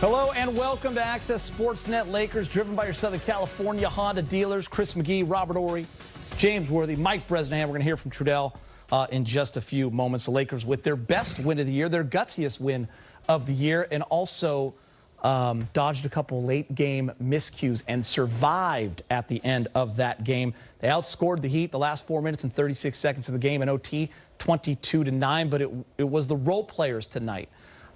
Hello and welcome to Access Sportsnet. Lakers driven by your Southern California Honda dealers. Chris McGee, Robert Ory, James Worthy, Mike Bresnahan. We're going to hear from Trudell in just a few moments. The Lakers with their best win of the year, their gutsiest win of the year, and also dodged a couple late-game miscues and survived at the end of that game. They outscored the Heat the last 4 minutes and 36 seconds of the game in OT, 22-9, but it was the role players tonight.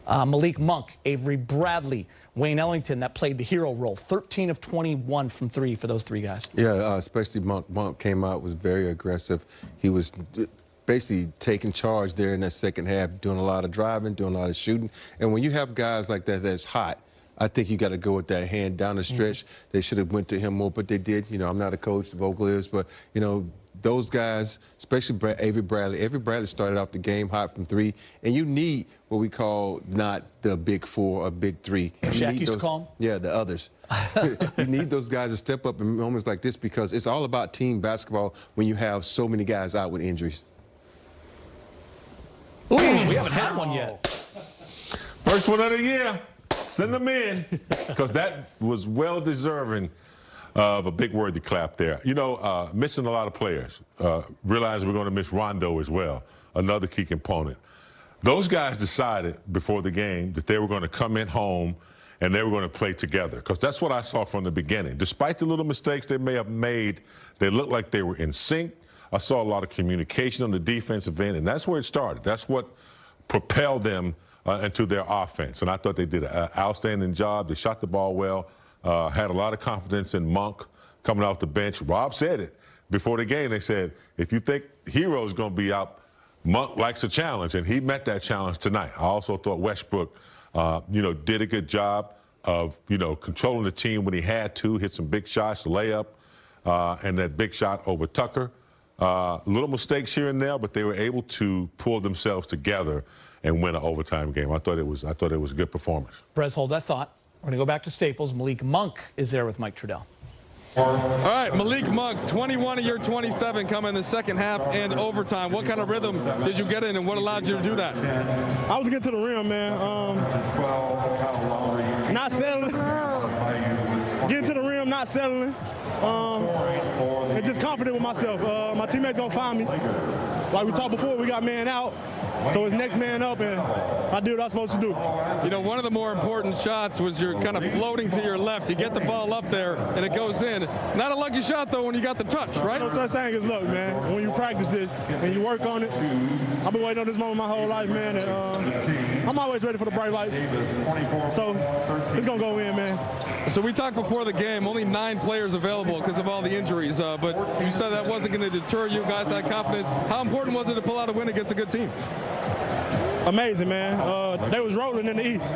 Malik Monk, Avery Bradley, Wayne Ellington that played the hero role. 13 of 21 from three for those three guys. Yeah, especially Monk. Monk came out, was very aggressive. He was basically taking charge there in that second half, doing a lot of driving, doing a lot of shooting. And when you have guys like that that's hot, I think you got to go with that hand down the stretch. They should have went to him more, but they did. You know, I'm not a coach, the vocal is, but, you know, those guys, especially Avery Bradley started off the game hot from three, and you need what we call not the big four or big three. Shaq used to call them? Yeah, the others. You need those guys to step up in moments like this because it's all about team basketball when you have so many guys out with injuries. Ooh, we haven't had one yet. First one of the year. Send them in, because that was well-deserving of a big Worthy clap there. You know, missing a lot of players. Realizing we're going to miss Rondo as well, another key component. Those guys decided before the game that they were going to come in home and they were going to play together, because that's what I saw from the beginning. Despite the little mistakes they may have made, they looked like they were in sync. I saw a lot of communication on the defensive end, and that's where it started. That's what propelled them into their offense. And I thought they did an outstanding job. They shot the ball well, had a lot of confidence in Monk coming off the bench. Rob said it before the game. They said, if you think Hero's going to be out, Monk likes a challenge, and he met that challenge tonight. I also thought Westbrook, you know, did a good job of, you know, controlling the team when he had to, hit some big shots, layup, and that big shot over Tucker. Little mistakes here and there, but they were able to pull themselves together and win an overtime game. I thought it was a good performance. Brez, hold that thought. We're going to go back to Staples. Malik Monk is there with Mike Trudell. All right, Malik Monk, 21 of your 27 come in the second half and overtime. What kind of rhythm did you get in, and what allowed you to do that? I was getting to the rim, man. Not settling. Getting to the rim, not settling. And just confident with myself. My teammates gonna find me. Like we talked before, we got man out. So it's next man up, and I did what I was supposed to do. You know, one of the more important shots was you're kind of floating to your left. You get the ball up there, and it goes in. Not a lucky shot, though, when you got the touch, right? No such thing as luck, man. When you practice this and you work on it, I've been waiting on this moment my whole life, man. And I'm always ready for the bright lights. So it's going to go in, man. So we talked before the game, only 9 players available because of all the injuries. But you said that wasn't going to deter you. Guys had confidence. How important was it to pull out a win against a good team? Amazing, man. They was rolling in the East.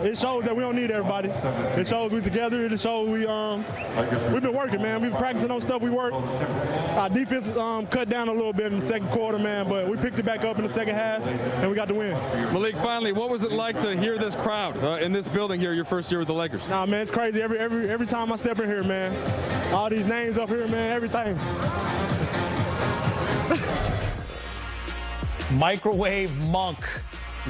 It shows that we don't need everybody. It shows we together. It shows we've been working, man. We've been practicing on stuff we work. Our defense cut down a little bit in the second quarter, man, but we picked it back up in the second half, and we got the win. Malik, finally, what was it like to hear this crowd in this building here your first year with the Lakers? Nah, man, it's crazy. Every time I step in here, man, all these names up here, man, everything. Microwave Monk,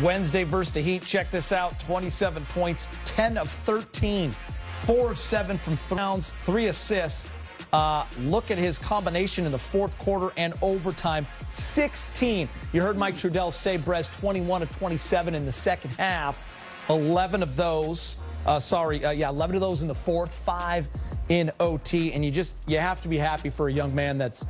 Wednesday versus the Heat. Check this out, 27 points, 10 of 13, 4 of 7 from rounds, 3 assists. Look at his combination in the fourth quarter and overtime, 16. You heard Mike Trudell say, Brez, 21 of 27 in the second half, 11 of those, 11 of those in the fourth, 5 in OT. And you have to be happy for a young man that's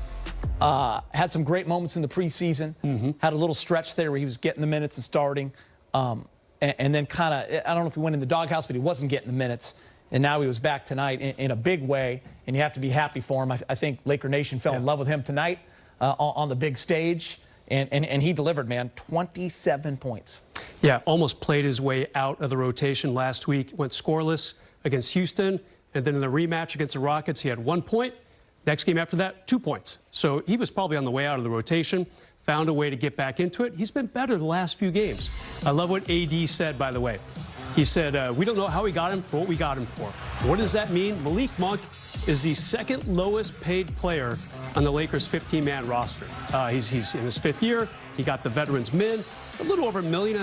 had some great moments in the preseason, had a little stretch there where he was getting the minutes and starting, and then kind of, I don't know if he went in the doghouse, but he wasn't getting the minutes, and now he was back tonight in a big way, and you have to be happy for him. I think Laker Nation fell in love with him tonight on the big stage, and he delivered, man, 27 points. Yeah, almost played his way out of the rotation last week, went scoreless against Houston, and then in the rematch against the Rockets, he had 1 point. Next game after that, 2 points. So he was probably on the way out of the rotation, found a way to get back into it. He's been better the last few games. I love what AD said, by the way. He said, we don't know how we got him for what we got him for. What does that mean? Malik Monk is the second lowest paid player on the Lakers' 15-man roster. He's in his 5th year. He got the veterans min, a little over $1.5 million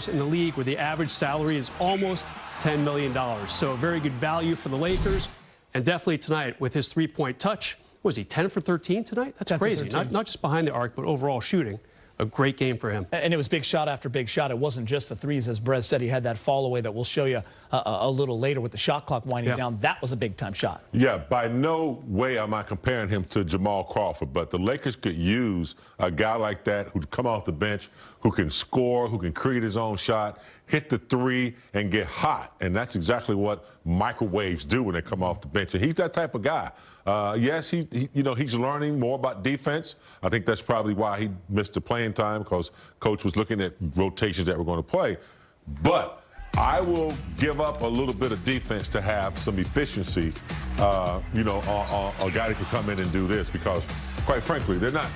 in the league, where the average salary is almost $10 million. So a very good value for the Lakers. And definitely tonight with his three-point touch. Was he 10 for 13 tonight? That's crazy. Not just behind the arc, but overall shooting. A great game for him. And it was big shot after big shot. It wasn't just the threes, as Brez said. He had that fall away that we'll show you a little later with the shot clock winding down. That was a big-time shot. Yeah, by no way am I comparing him to Jamal Crawford, but the Lakers could use a guy like that who'd come off the bench, who can score, who can create his own shot, hit the three, and get hot. And that's exactly what microwaves do when they come off the bench. And he's that type of guy. Yes, he's learning more about defense. I think that's probably why he missed the playing time, because coach was looking at rotations that were going to play. But I will give up a little bit of defense to have some efficiency, a guy that can come in and do this, because, quite frankly, there are not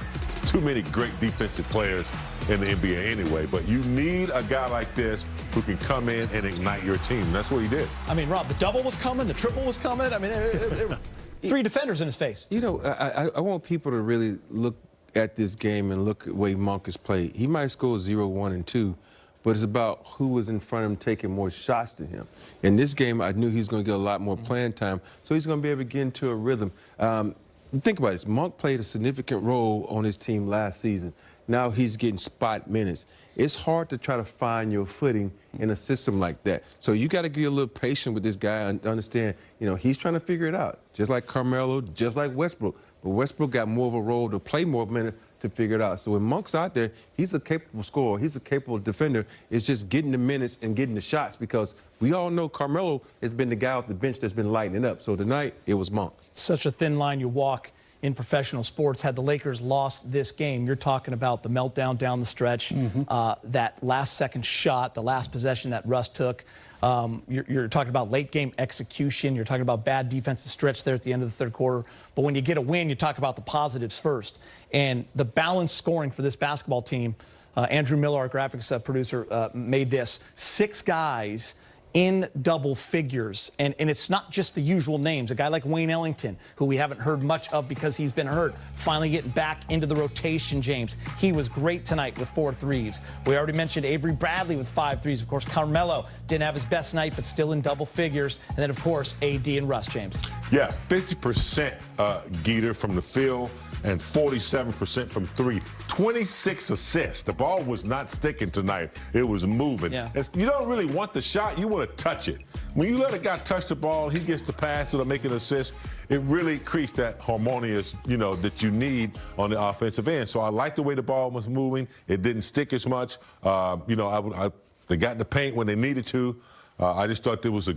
too many great defensive players in the NBA anyway. But you need a guy like this who can come in and ignite your team. And that's what he did. I mean, Rob, the double was coming, the triple was coming. I mean, three defenders in his face. You know, I want people to really look at this game and look at the way Monk has played. He might score 0, 1, and 2, but it's about who was in front of him taking more shots than him. In this game, I knew he was going to get a lot more playing time, so he's going to be able to get into a rhythm. Think about this. Monk played a significant role on his team last season. Now he's getting spot minutes. It's hard to try to find your footing in a system like that. So you got to be a little patient with this guy and understand, he's trying to figure it out. Just like Carmelo, just like Westbrook. But Westbrook got more of a role to play more minutes to figure it out. So when Monk's out there, he's a capable scorer. He's a capable defender. It's just getting the minutes and getting the shots, because we all know Carmelo has been the guy off the bench that's been lighting it up. So tonight, it was Monk. Such a thin line you walk in professional sports. Had the Lakers lost this game, you're talking about the meltdown down the stretch, that last-second shot, the last possession that Russ took. You're talking about late-game execution. You're talking about bad defensive stretch there at the end of the third quarter. But when you get a win, you talk about the positives first. And the balanced scoring for this basketball team, Andrew Miller, our graphics producer, made this. 6 guys in double figures. And it's not just the usual names. A guy like Wayne Ellington, who we haven't heard much of because he's been hurt, finally getting back into the rotation, James. He was great tonight with 4 threes. We already mentioned Avery Bradley with 5 threes. Of course, Carmelo didn't have his best night, but still in double figures. And then, of course, AD and Russ, James. Yeah, 50% Geeter from the field and 47% from 3. 26 assists. The ball was not sticking tonight. It was moving. Yeah. You don't really want the shot. You want to touch it. When you let a guy touch the ball, he gets the pass or make an assist. It really creates that harmonious, that you need on the offensive end. So I like the way the ball was moving. It didn't stick as much. They got in the paint when they needed to. I just thought there was a